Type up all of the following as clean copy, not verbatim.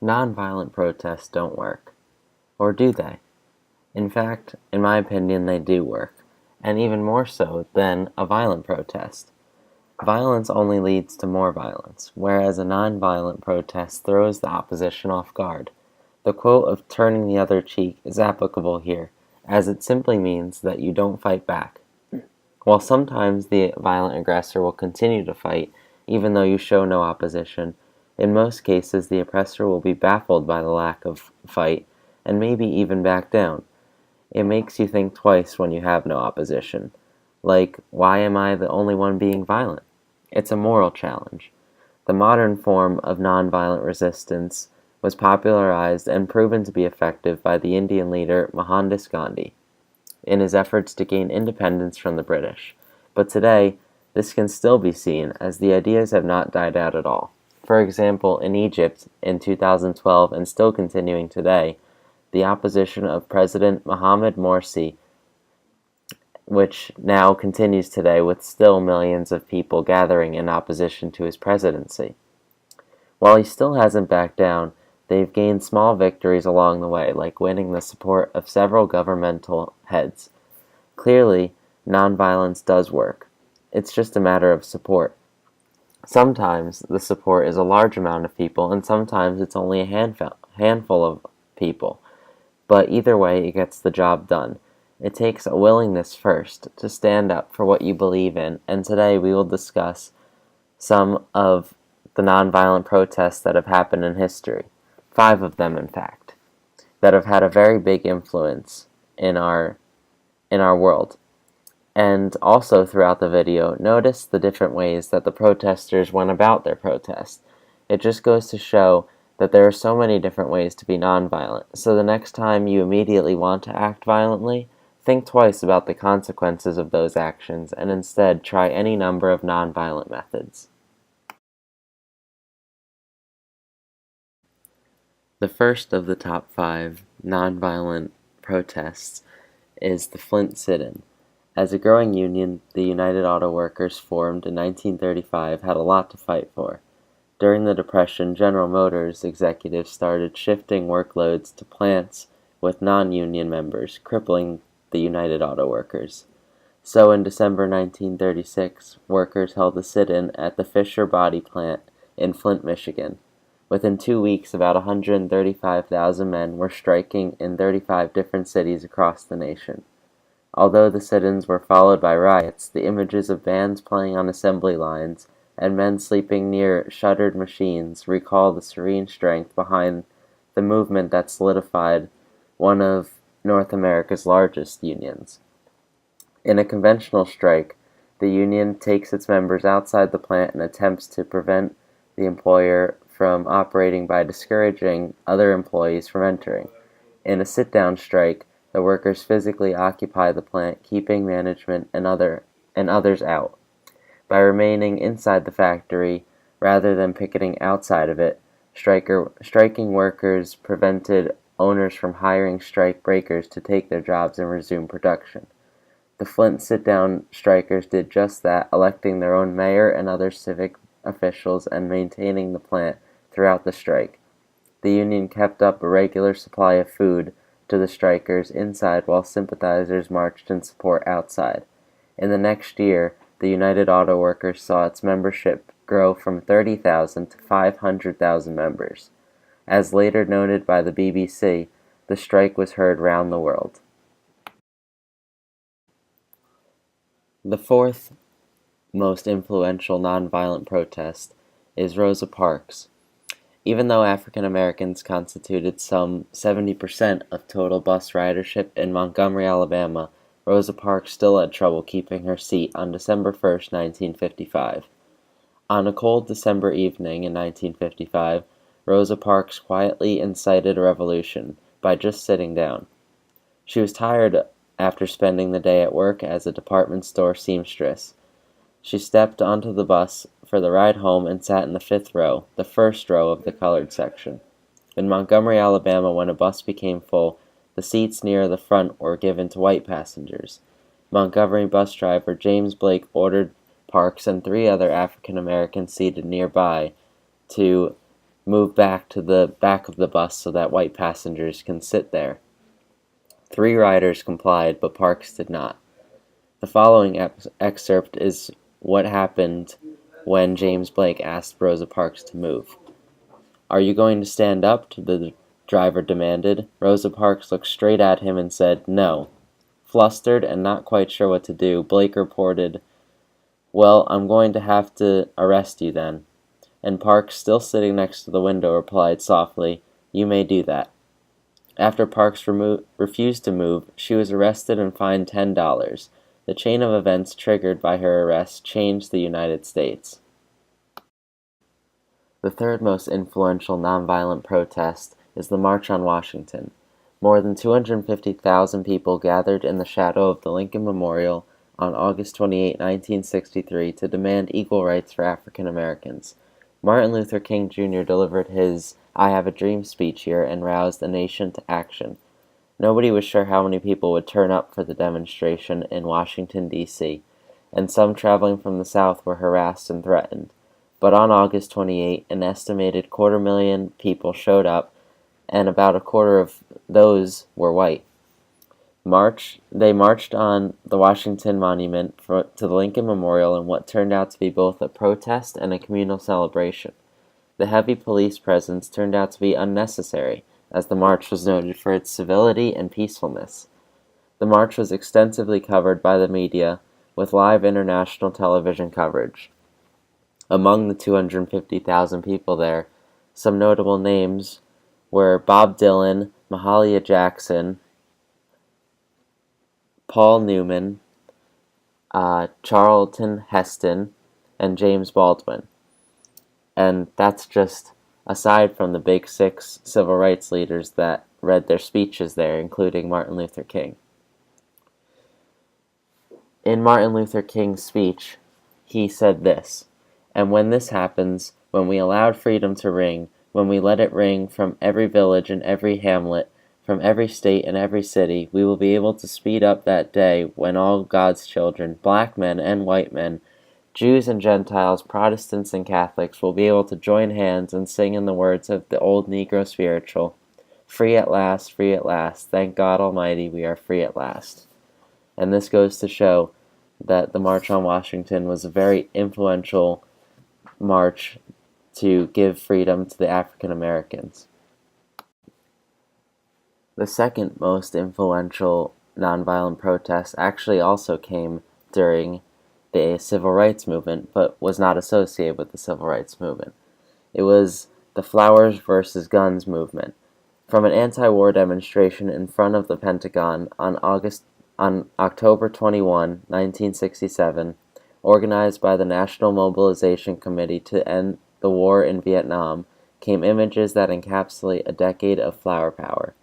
Nonviolent protests don't work. Or do they? In fact, in my opinion, they do work, and even more so than a violent protest. Violence only leads to more violence, whereas a nonviolent protest throws the opposition off guard. The quote of turning the other cheek is applicable here, as it simply means that you don't fight back. While sometimes the violent aggressor will continue to fight, even though you show no opposition, in most cases the oppressor will be baffled by the lack of fight, and maybe even back down. It makes you think twice when you have no opposition. Like, why am I the only one being violent? It's a moral challenge. The modern form of nonviolent resistance was popularized and proven to be effective by the Indian leader Mohandas Gandhi in his efforts to gain independence from the British. But today, this can still be seen as the ideas have not died out at all. For example, in Egypt in 2012 and still continuing today, the opposition of President Mohamed Morsi, which now continues today with still millions of people gathering in opposition to his presidency. While he still hasn't backed down, they've gained small victories along the way, like winning the support of several governmental heads. Clearly, nonviolence does work. It's just a matter of support. Sometimes the support is a large amount of people, and sometimes it's only a handful of people. But either way, it gets the job done. It takes a willingness first to stand up for what you believe in, and today we will discuss some of the nonviolent protests that have happened in history. 5 of them, in fact, that have had a very big influence in our world. And also throughout the video, notice the different ways that the protesters went about their protest. It just goes to show that there are so many different ways to be nonviolent. So the next time you immediately want to act violently, think twice about the consequences of those actions and instead try any number of nonviolent methods. The first of the top 5 nonviolent protests is the Flint sit-in. As a growing union, the United Auto Workers, formed in 1935, had a lot to fight for. During the Depression, General Motors executives started shifting workloads to plants with non-union members, crippling the United Auto Workers. So in December 1936, workers held a sit-in at the Fisher Body plant in Flint, Michigan. Within 2 weeks, about 135,000 men were striking in 35 different cities across the nation. Although the sit-ins were followed by riots, the images of bands playing on assembly lines and men sleeping near shuttered machines recall the serene strength behind the movement that solidified one of North America's largest unions. In a conventional strike, the union takes its members outside the plant and attempts to prevent the employer from operating by discouraging other employees from entering. In a sit-down strike, the workers physically occupy the plant, keeping management and others out. By remaining inside the factory rather than picketing outside of it, striking workers prevented owners from hiring strike breakers to take their jobs and resume production. The Flint sit-down strikers did just that, electing their own mayor and other civic officials and maintaining the plant throughout the strike. The union kept up a regular supply of food to the strikers inside while sympathizers marched in support outside. In the next year, the United Auto Workers saw its membership grow from 30,000 to 500,000 members. As later noted by the BBC, the strike was heard round the world. The fourth most influential nonviolent protest is Rosa Parks. Even though African Americans constituted some 70% of total bus ridership in Montgomery, Alabama, Rosa Parks still had trouble keeping her seat on December 1st, 1955. On a cold December evening in 1955, Rosa Parks quietly incited a revolution by just sitting down. She was tired after spending the day at work as a department store seamstress. She stepped onto the bus for the ride home and sat in the 5th row, the first row of the colored section. In Montgomery, Alabama, when a bus became full, the seats near the front were given to white passengers. Montgomery bus driver James Blake ordered Parks and 3 other African Americans seated nearby to move back to the back of the bus so that white passengers can sit there. 3 riders complied, but Parks did not. The following excerpt is what happened when James Blake asked Rosa Parks to move. "Are you going to stand up?" the driver demanded. Rosa Parks looked straight at him and said, "No." Flustered and not quite sure what to do, Blake reported, "Well, I'm going to have to arrest you then." And Parks, still sitting next to the window, replied softly, "You may do that." After Parks refused to move, she was arrested and fined $10. The chain of events triggered by her arrest changed the United States. The third most influential nonviolent protest is the March on Washington. More than 250,000 people gathered in the shadow of the Lincoln Memorial on August 28, 1963, to demand equal rights for African Americans. Martin Luther King Jr. delivered his "I Have a Dream" speech here and roused the nation to action. Nobody was sure how many people would turn up for the demonstration in Washington, D.C., and some traveling from the South were harassed and threatened. But on August 28, an estimated 250,000 people showed up, and about a quarter of those were white. They marched on the Washington Monument to the Lincoln Memorial in what turned out to be both a protest and a communal celebration. The heavy police presence turned out to be unnecessary, as the march was noted for its civility and peacefulness. The march was extensively covered by the media, with live international television coverage. Among the 250,000 people there, some notable names were Bob Dylan, Mahalia Jackson, Paul Newman, Charlton Heston, and James Baldwin. And that's just aside from the big 6 civil rights leaders that read their speeches there, including Martin Luther King. In Martin Luther King's speech, he said this, "And when this happens, when we allowed freedom to ring, when we let it ring from every village and every hamlet, from every state and every city, we will be able to speed up that day when all God's children, black men and white men, Jews and Gentiles, Protestants and Catholics, will be able to join hands and sing in the words of the old Negro spiritual, 'Free at last, free at last, thank God Almighty, we are free at last.'" And this goes to show that the March on Washington was a very influential march to give freedom to the African Americans. The second most influential nonviolent protest actually also came during the civil rights movement, but was not associated with the civil rights movement. It was the Flowers versus Guns movement. From an anti-war demonstration in front of the Pentagon on October 21, 1967, organized by the National Mobilization Committee to end the war in Vietnam, came images that encapsulate a decade of flower power.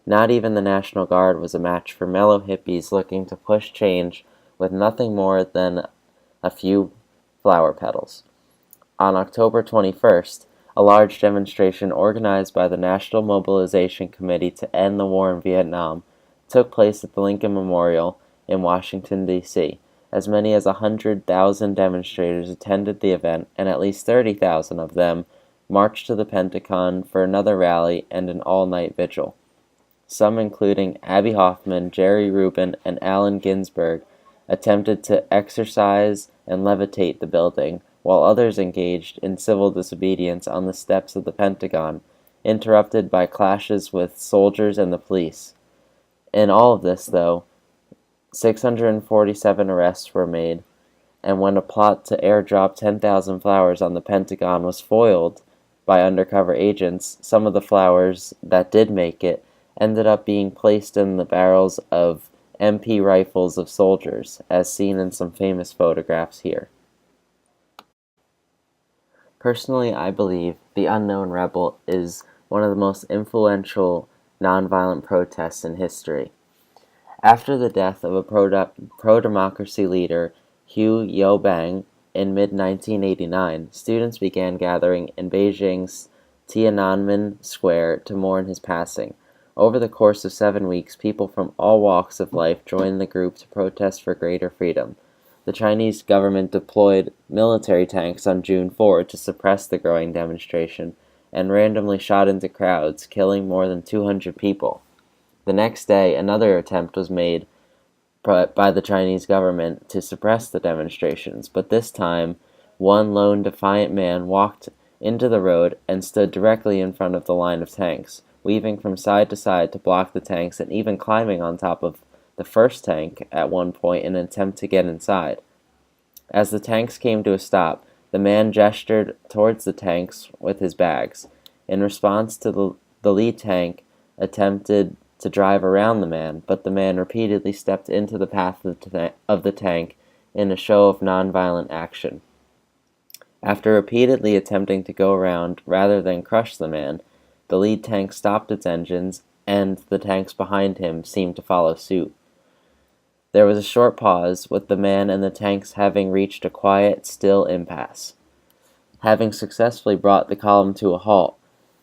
Not even the National Guard was a match for mellow hippies looking to push change with nothing more than a few flower petals. On October 21st, a large demonstration organized by the National Mobilization Committee to end the war in Vietnam took place at the Lincoln Memorial in Washington, D.C. As many as 100,000 demonstrators attended the event, and at least 30,000 of them marched to the Pentagon for another rally and an all-night vigil. Some, including Abbie Hoffman, Jerry Rubin, and Allen Ginsberg, attempted to exorcise and levitate the building, while others engaged in civil disobedience on the steps of the Pentagon, interrupted by clashes with soldiers and the police. In all of this, though, 647 arrests were made, and when a plot to airdrop 10,000 flowers on the Pentagon was foiled by undercover agents, some of the flowers that did make it ended up being placed in the barrels of MP rifles of soldiers, as seen in some famous photographs here. Personally, I believe the Unknown Rebel is one of the most influential nonviolent protests in history. After the death of a pro-democracy leader, Hu Yaobang, in mid-1989, students began gathering in Beijing's Tiananmen Square to mourn his passing. Over the course of 7 weeks, people from all walks of life joined the group to protest for greater freedom. The Chinese government deployed military tanks on June 4 to suppress the growing demonstration, and randomly shot into crowds, killing more than 200 people. The next day, another attempt was made by the Chinese government to suppress the demonstrations, but this time, one lone defiant man walked into the road and stood directly in front of the line of tanks, weaving from side to side to block the tanks and even climbing on top of the first tank at one point in an attempt to get inside. As the tanks came to a stop, the man gestured towards the tanks with his bags. In response to the lead tank attempted to drive around the man, but the man repeatedly stepped into the path of the tank in a show of nonviolent action. After repeatedly attempting to go around rather than crush the man, the lead tank stopped its engines, and the tanks behind him seemed to follow suit. There was a short pause, with the man and the tanks having reached a quiet, still impasse. Having successfully brought the column to a halt,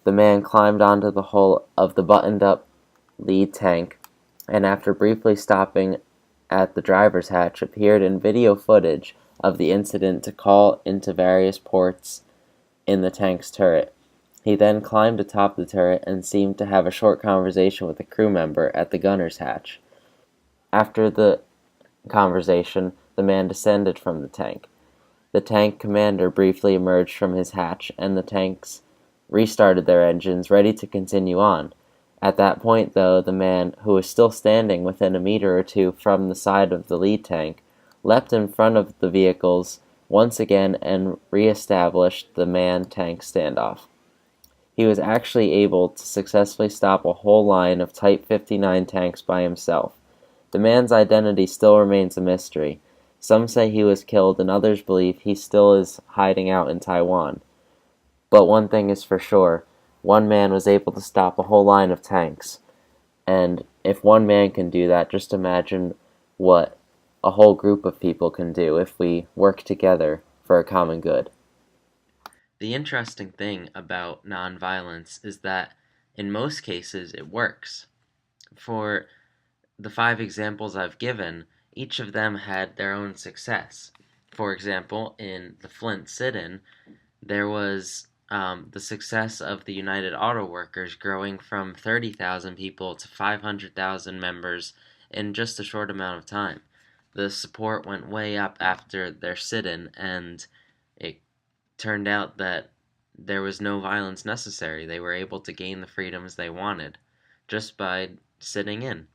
the man climbed onto the hull of the buttoned-up lead tank, and after briefly stopping at the driver's hatch, appeared in video footage of the incident to call into various ports in the tank's turret. He then climbed atop the turret and seemed to have a short conversation with a crew member at the gunner's hatch. After the conversation, the man descended from the tank. The tank commander briefly emerged from his hatch, and the tanks restarted their engines, ready to continue on. At that point, though, the man, who was still standing within a meter or two from the side of the lead tank, leapt in front of the vehicles once again and re-established the man-tank standoff. He was actually able to successfully stop a whole line of Type 59 tanks by himself. The man's identity still remains a mystery. Some say he was killed, and others believe he still is hiding out in Taiwan. But one thing is for sure, one man was able to stop a whole line of tanks. And if one man can do that, just imagine what a whole group of people can do if we work together for a common good. The interesting thing about nonviolence is that in most cases it works. For the 5 examples I've given, each of them had their own success. For example, in the Flint sit-in, there was the success of the United Auto Workers growing from 30,000 people to 500,000 members in just a short amount of time. The support went way up after their sit-in, and it turned out that there was no violence necessary. They were able to gain the freedoms they wanted just by sitting in.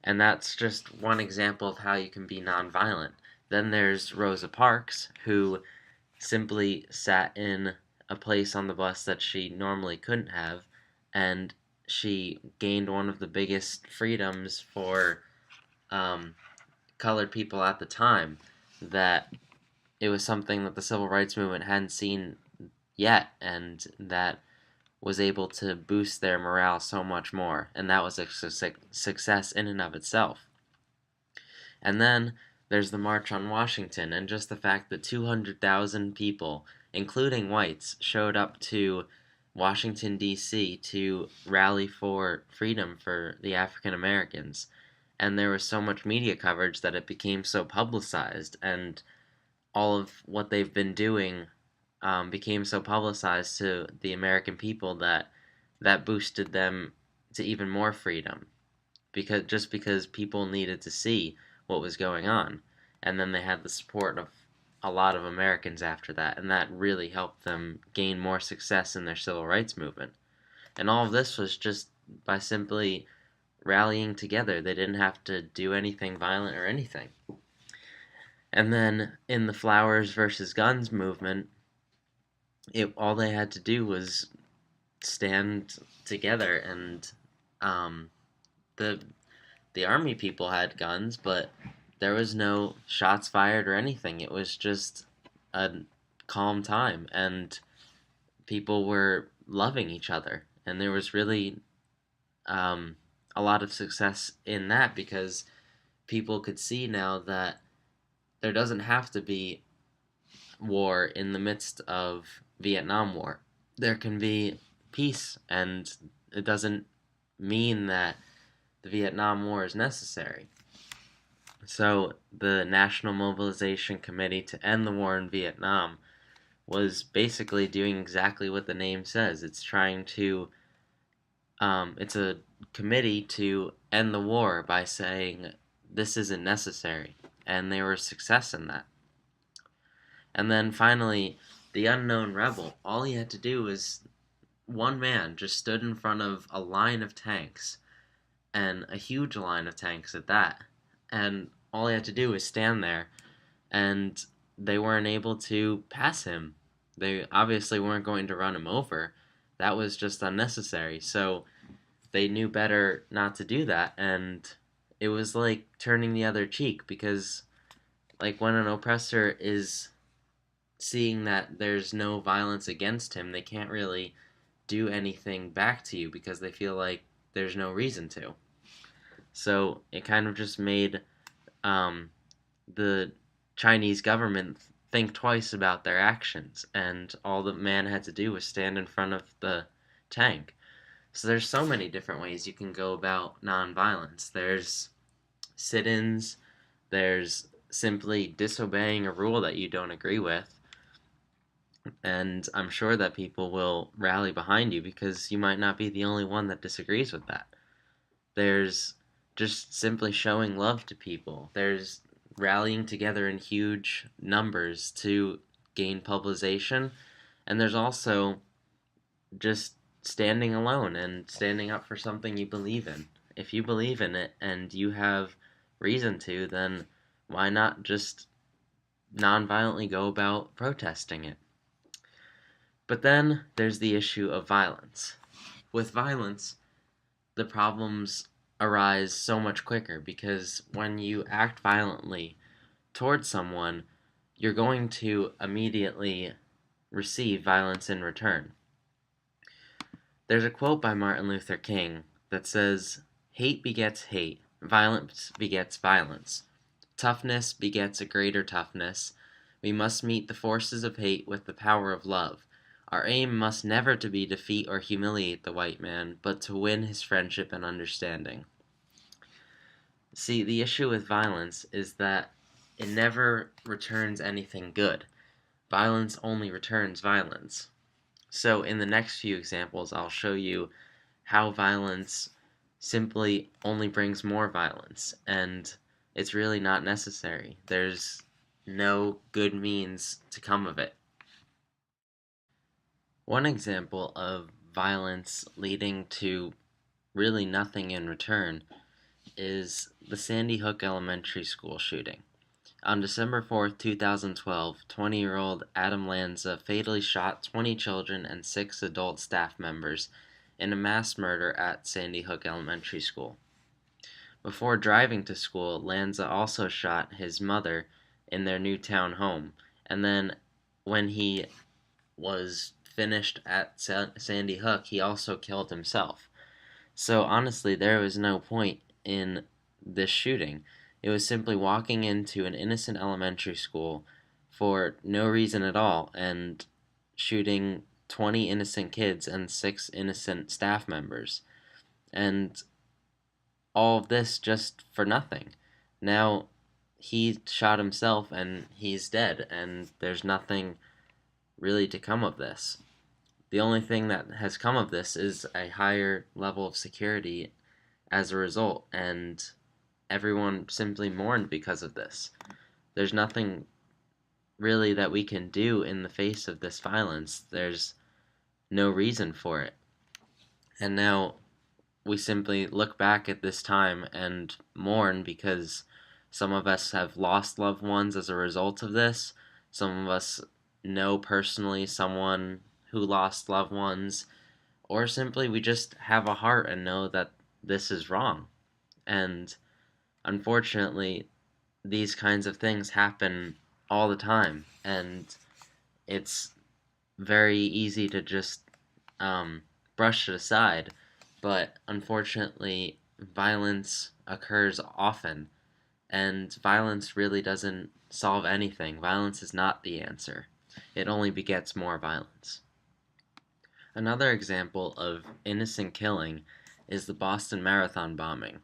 And that's just one example of how you can be nonviolent. Then there's Rosa Parks, who simply sat in a place on the bus that she normally couldn't have, and she gained one of the biggest freedoms for colored people at the time, that it was something that the civil rights movement hadn't seen yet, and that was able to boost their morale so much more, and that was a success in and of itself. And then there's the March on Washington, and just the fact that 200,000 people, including whites, showed up to Washington, D.C. to rally for freedom for the African Americans. And there was so much media coverage that it became so publicized, and all of what they've been doing became so publicized to the American people that boosted them to even more freedom, because people needed to see what was going on, and then they had the support of a lot of Americans after that, and that really helped them gain more success in their civil rights movement. And all of this was just by simply rallying together. They didn't have to do anything violent or anything. And then in the Flowers versus Guns movement, all they had to do was stand together, and the army people had guns, but there was no shots fired or anything. It was just a calm time, and people were loving each other, and there was really a lot of success in that, because people could see now that there doesn't have to be war in the midst of Vietnam War. There can be peace, and it doesn't mean that the Vietnam War is necessary. So the National Mobilization Committee to End the War in Vietnam was basically doing exactly what the name says. It's trying to, it's a committee to end the war by saying this isn't necessary, and they were a success in that. And then finally, the unknown rebel, all he had to do was one man just stood in front of a line of tanks, and a huge line of tanks at that. And all he had to do was stand there, and they weren't able to pass him. They obviously weren't going to run him over. That was just unnecessary. So they knew better not to do that, and it was like turning the other cheek, because like when an oppressor is seeing that there's no violence against him, they can't really do anything back to you because they feel like there's no reason to. So it kind of just made the Chinese government think twice about their actions, and all the man had to do was stand in front of the tank. So there's so many different ways you can go about nonviolence. There's sit-ins, there's simply disobeying a rule that you don't agree with, and I'm sure that people will rally behind you because you might not be the only one that disagrees with that. There's just simply showing love to people. There's rallying together in huge numbers to gain publicization. And there's also just standing alone and standing up for something you believe in. If you believe in it and you have reason to, then why not just nonviolently go about protesting it? But then there's the issue of violence. With violence, the problems arise so much quicker because when you act violently towards someone, you're going to immediately receive violence in return. There's a quote by Martin Luther King that says, "Hate begets hate, violence begets violence. Toughness begets a greater toughness. We must meet the forces of hate with the power of love. Our aim must never to be defeat or humiliate the white man, but to win his friendship and understanding." See, the issue with violence is that it never returns anything good. Violence only returns violence. So in the next few examples, I'll show you how violence simply only brings more violence, and it's really not necessary. There's no good means to come of it. One example of violence leading to really nothing in return is the Sandy Hook Elementary School shooting. On December 4th, 2012, 20-year-old Adam Lanza fatally shot 20 children and 6 adult staff members in a mass murder at Sandy Hook Elementary School. Before driving to school, Lanza also shot his mother in their Newtown home, and then when he was finished at Sandy Hook, he also killed himself. So honestly, there was no point in this shooting. It was simply walking into an innocent elementary school for no reason at all and shooting 20 innocent kids and 6 innocent staff members. And all of this just for nothing. Now, he shot himself and he's dead, and there's nothing really to come of this. The only thing that has come of this is a higher level of security as a result, and everyone simply mourned because of this. There's nothing really that we can do in the face of this violence. There's no reason for it. And now we simply look back at this time and mourn because some of us have lost loved ones as a result of this. Some of us know personally someone who lost loved ones, or simply we just have a heart and know that this is wrong. And unfortunately, these kinds of things happen all the time, and it's very easy to just brush it aside. But unfortunately, violence occurs often, and violence really doesn't solve anything. Violence is not the answer. It only begets more violence. Another example of innocent killing is the Boston Marathon bombing.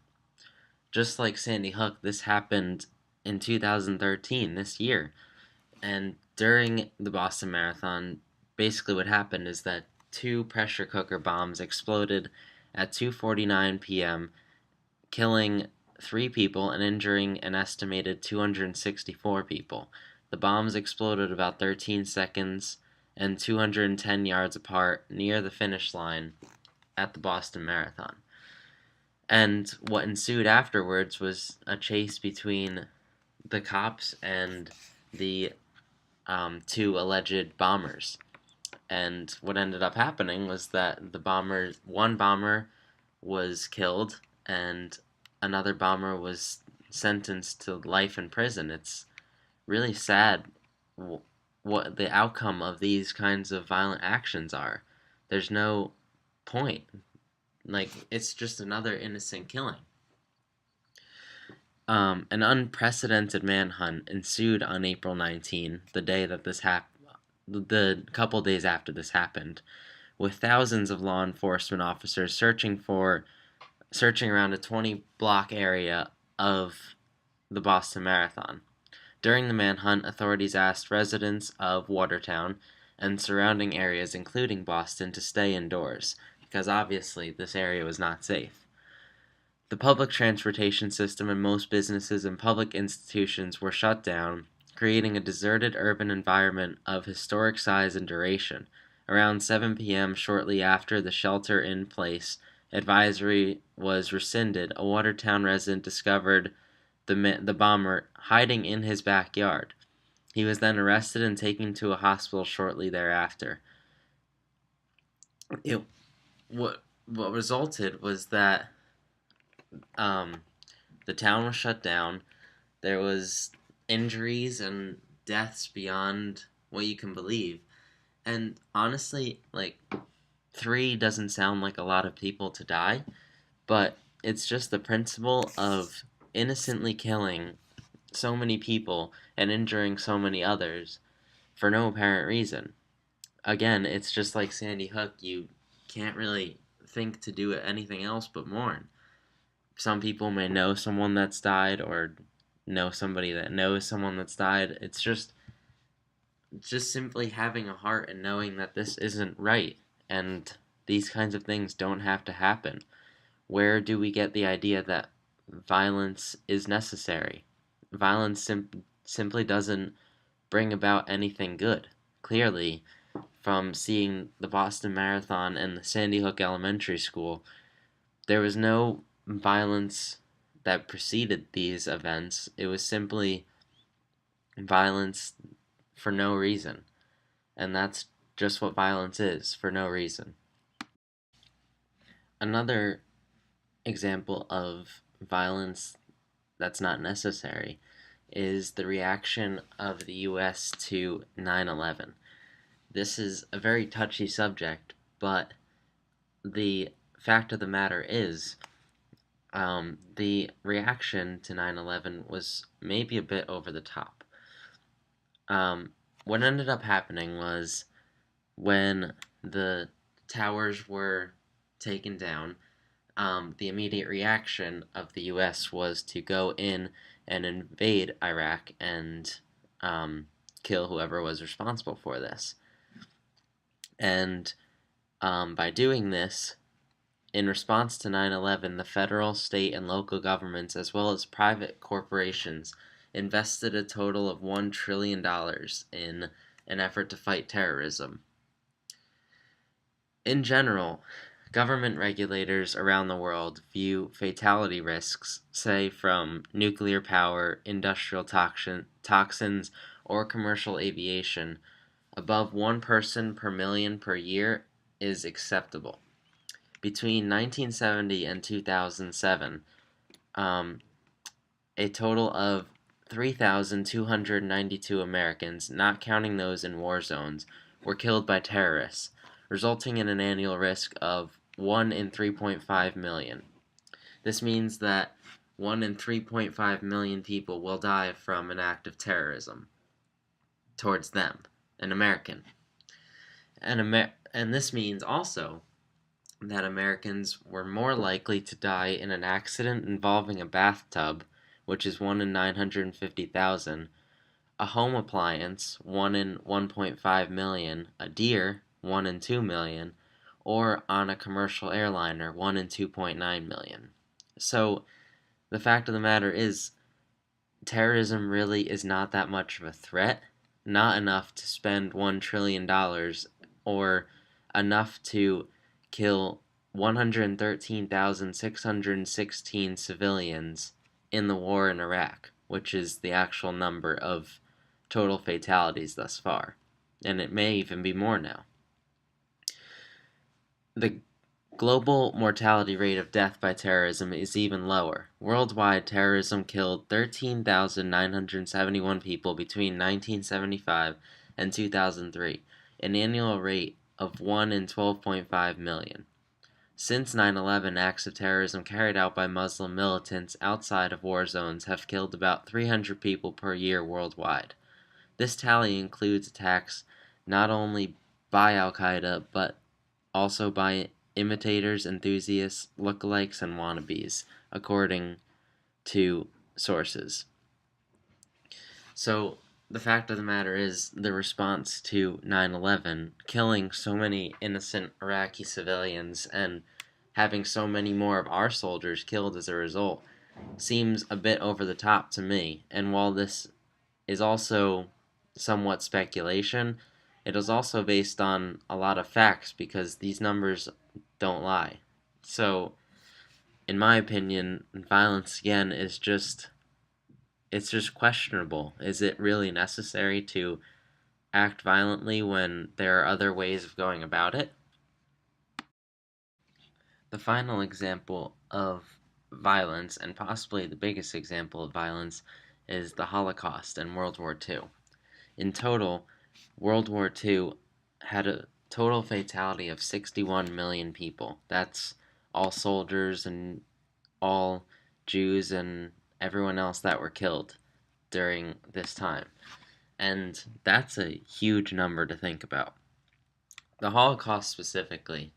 Just like Sandy Hook, this happened in 2013, this year, and during the Boston Marathon, basically what happened is that two pressure cooker bombs exploded at 2:49 p.m., killing 3 people and injuring an estimated 264 people. The bombs exploded about 13 seconds and 210 yards apart near the finish line at the Boston Marathon. And what ensued afterwards was a chase between the cops and the two alleged bombers. And what ended up happening was that one bomber was killed, and another bomber was sentenced to life in prison. It's really sad what the outcome of these kinds of violent actions are. There's no point. Like, it's just another innocent killing. An unprecedented manhunt ensued on April 19, the day that this happened, the couple days after this happened, with thousands of law enforcement officers searching around a 20-block area of the Boston Marathon. During the manhunt, authorities asked residents of Watertown and surrounding areas, including Boston, to stay indoors, because obviously this area was not safe. The public transportation system and most businesses and public institutions were shut down, creating a deserted urban environment of historic size and duration. Around 7 p.m., shortly after the shelter-in-place advisory was rescinded, a Watertown resident discovered the bomber hiding in his backyard. He was then arrested and taken to a hospital shortly thereafter. What resulted was that the town was shut down. There was injuries and deaths beyond what you can believe. And honestly, like, 3 doesn't sound like a lot of people to die, but it's just the principle of innocently killing so many people and injuring so many others for no apparent reason. Again, it's just like Sandy Hook. You can't really think to do anything else but mourn. Some people may know someone that's died or know somebody that knows someone that's died. It's just simply having a heart and knowing that this isn't right and these kinds of things don't have to happen. Where do we get the idea that violence is necessary? Violence simply doesn't bring about anything good. Clearly, from seeing the Boston Marathon and the Sandy Hook Elementary School, there was no violence that preceded these events. It was simply violence for no reason. And that's just what violence is, for no reason. Another example of violence that's not necessary is the reaction of the U.S. to 9/11. This is a very touchy subject, but the fact of the matter is, the reaction to 9/11 was maybe a bit over the top. What ended up happening was when the towers were taken down, the immediate reaction of the U.S. was to go in and invade Iraq and kill whoever was responsible for this. And by doing this, in response to 9/11, the federal, state, and local governments, as well as private corporations, invested a total of $1 trillion in an effort to fight terrorism. In general, government regulators around the world view fatality risks, say from nuclear power, industrial toxins, or commercial aviation, above 1 person per million per year is acceptable. Between 1970 and 2007, a total of 3,292 Americans, not counting those in war zones, were killed by terrorists, resulting in an annual risk of 1 in 3.5 million. This means that 1 in 3.5 million people will die from an act of terrorism towards them, an American. And this means also that Americans were more likely to die in an accident involving a bathtub, which is 1 in 950,000, A home appliance, 1 in 1.5 million, a deer, 1 in 2 million, or on a commercial airliner, 1 in 2.9 million. So the fact of the matter is, terrorism really is not that much of a threat, not enough to spend $1 trillion or enough to kill 113,616 civilians in the war in Iraq, which is the actual number of total fatalities thus far. And it may even be more now. The global mortality rate of death by terrorism is even lower. Worldwide, terrorism killed 13,971 people between 1975 and 2003, an annual rate of 1 in 12.5 million. Since 9/11, acts of terrorism carried out by Muslim militants outside of war zones have killed about 300 people per year worldwide. This tally includes attacks not only by Al-Qaeda, but also by imitators, enthusiasts, lookalikes, and wannabes, according to sources. So, the fact of the matter is, the response to 9/11, killing so many innocent Iraqi civilians and having so many more of our soldiers killed as a result, seems a bit over the top to me. And while this is also somewhat speculation, it is also based on a lot of facts because these numbers don't lie. So, in my opinion, violence again is just questionable. Is it really necessary to act violently when there are other ways of going about it? The final example of violence, and possibly the biggest example of violence, is the Holocaust and World War II. In total, World War II had a total fatality of 61 million people. That's all soldiers and all Jews and everyone else that were killed during this time. And that's a huge number to think about. The Holocaust specifically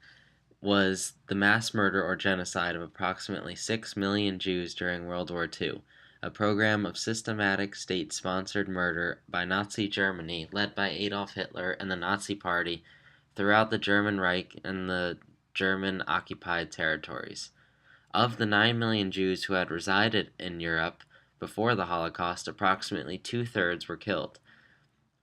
was the mass murder or genocide of approximately 6 million Jews during World War II, a program of systematic state-sponsored murder by Nazi Germany led by Adolf Hitler and the Nazi Party throughout the German Reich and the German-occupied territories. Of the 9 million Jews who had resided in Europe before the Holocaust, approximately two-thirds were killed.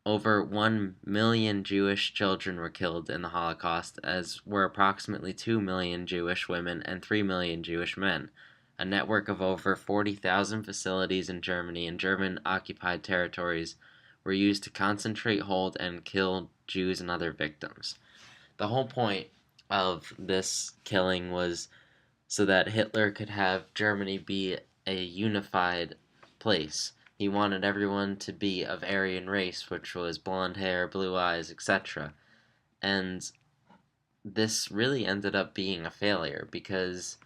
Over 1 million Jewish children were killed in the Holocaust, as were approximately 2 million Jewish women and 3 million Jewish men. A network of over 40,000 facilities in Germany and German-occupied territories were used to concentrate, hold, and kill Jews and other victims. The whole point of this killing was so that Hitler could have Germany be a unified place. He wanted everyone to be of Aryan race, which was blonde hair, blue eyes, etc. And this really ended up being a failure because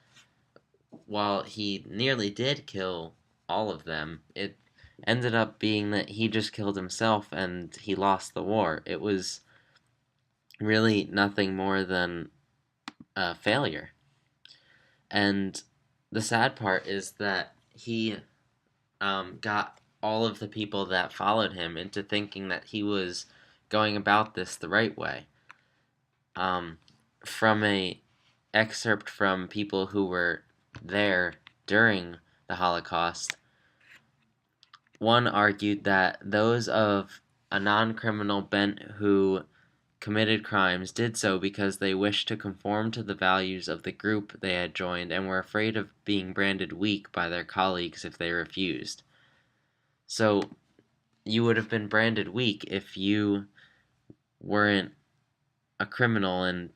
while he nearly did kill all of them, it ended up being that he just killed himself and he lost the war. It was really nothing more than a failure. And the sad part is that he got all of the people that followed him into thinking that he was going about this the right way. From a excerpt from people who were there during the Holocaust, one argued that those of a non-criminal bent who committed crimes did so because they wished to conform to the values of the group they had joined and were afraid of being branded weak by their colleagues if they refused. So you would have been branded weak if you weren't a criminal and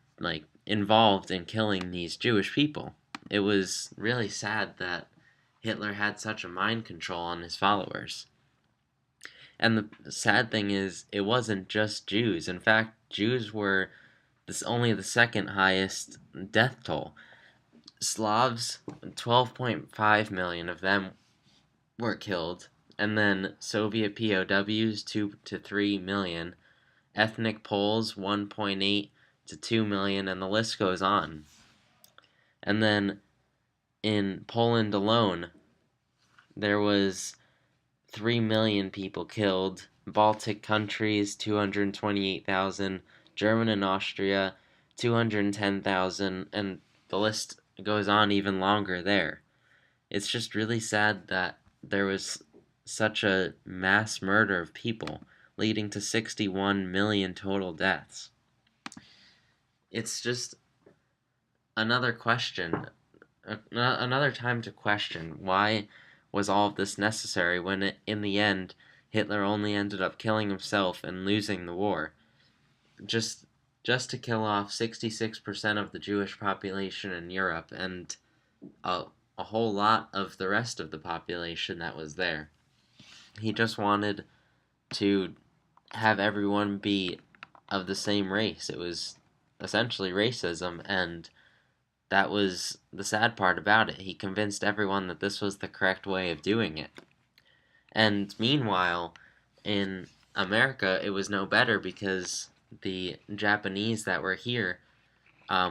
involved in killing these Jewish people. It was really sad that Hitler had such a mind control on his followers. And the sad thing is, it wasn't just Jews. In fact, Jews were only the second highest death toll. Slavs, 12.5 million of them were killed, and then Soviet POWs, 2 to 3 million, ethnic Poles, 1.8 to 2 million, and the list goes on. And then in Poland alone, there was 3 million people killed, Baltic countries 228,000, Germany and Austria 210,000, and the list goes on even longer there. It's just really sad that there was such a mass murder of people, leading to 61 million total deaths. It's just another question, another time to question why was all of this necessary when in the end Hitler only ended up killing himself and losing the war. Just just to kill off 66% of the Jewish population in Europe and a, a whole lot of the rest of the population that was there. He just wanted to have everyone be of the same race. It was essentially racism, and that was the sad part about it. He convinced everyone that this was the correct way of doing it. And meanwhile, in America, it was no better because the Japanese that were here,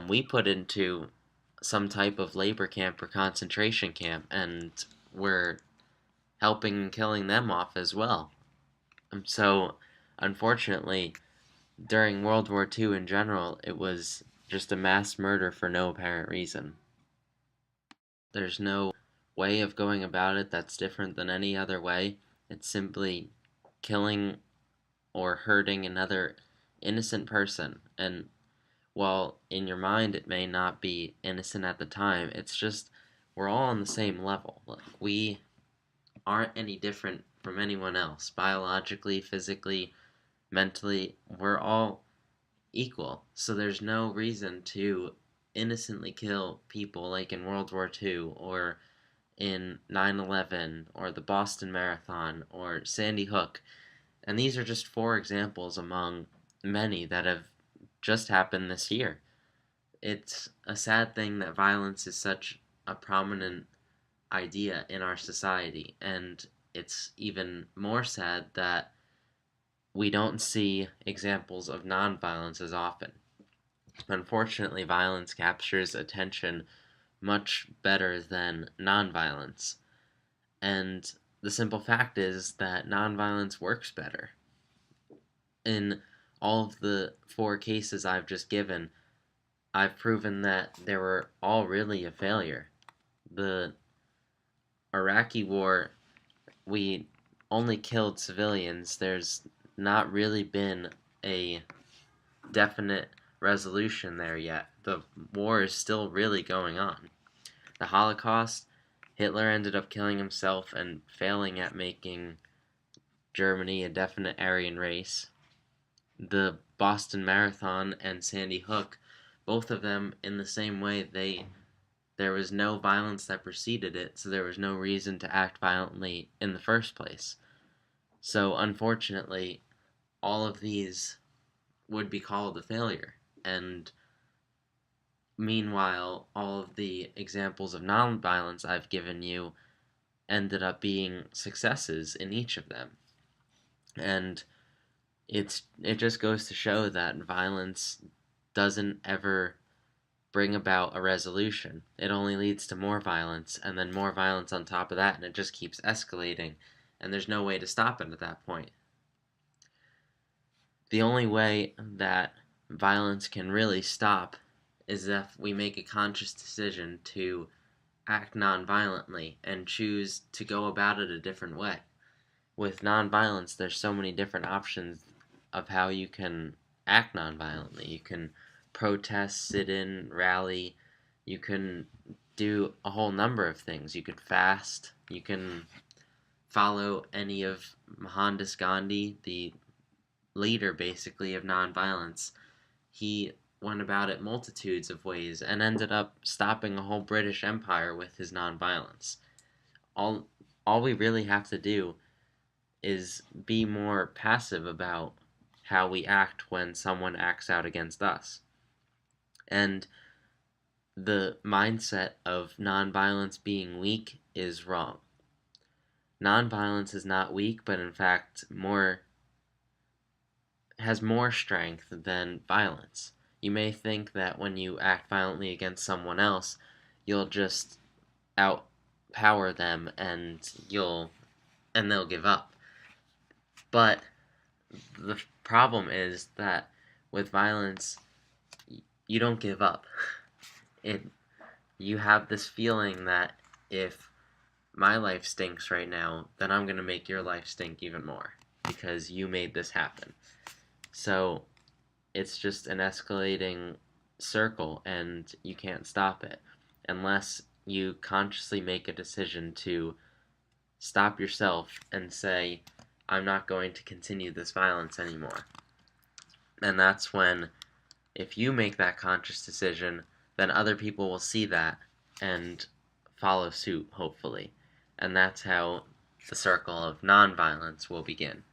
we put into some type of labor camp or concentration camp, and we're helping killing them off as well. So, unfortunately, during World War II in general, it was just a mass murder for no apparent reason. There's no way of going about it that's different than any other way. It's simply killing or hurting another innocent person. And while in your mind it may not be innocent at the time, it's just we're all on the same level. Like, we aren't any different from anyone else. Biologically, physically, mentally, we're all equal. So there's no reason to innocently kill people like in World War II or in 9/11 or the Boston Marathon or Sandy Hook. And these are just four examples among many that have just happened this year. It's a sad thing that violence is such a prominent idea in our society, and it's even more sad that we don't see examples of nonviolence as often. Unfortunately, violence captures attention much better than nonviolence. And the simple fact is that nonviolence works better. In all of the four cases I've just given, I've proven that they were all really a failure. The Iraqi war, we only killed civilians. There's not really been a definite resolution there yet. The war is still really going on. The Holocaust, Hitler ended up killing himself and failing at making Germany a definite Aryan race. The Boston Marathon and Sandy Hook, both of them in the same way, there was no violence that preceded it, so there was no reason to act violently in the first place. So unfortunately, all of these would be called a failure. And meanwhile, all of the examples of nonviolence I've given you ended up being successes in each of them. And it just goes to show that violence doesn't ever bring about a resolution. It only leads to more violence, and then more violence on top of that, and it just keeps escalating, and there's no way to stop it at that point. The only way that violence can really stop is if we make a conscious decision to act non-violently and choose to go about it a different way. With non-violence, there's so many different options of how you can act non-violently. You can protest, sit in, rally. You can do a whole number of things. You could fast. You can follow any of Mohandas Gandhi, the leader basically of nonviolence. He went about it multitudes of ways and ended up stopping a whole British Empire with his nonviolence. All we really have to do is be more passive about how we act when someone acts out against us. And the mindset of nonviolence being weak is wrong. Nonviolence is not weak, but in fact has more strength than violence. You may think that when you act violently against someone else, you'll just outpower them and you'll and they'll give up. But the problem is that with violence, you don't give up. It You have this feeling that if my life stinks right now, then I'm going to make your life stink even more because you made this happen. So it's just an escalating circle and you can't stop it unless you consciously make a decision to stop yourself and say, I'm not going to continue this violence anymore. And that's when, if you make that conscious decision, then other people will see that and follow suit, hopefully. And that's how the circle of nonviolence will begin.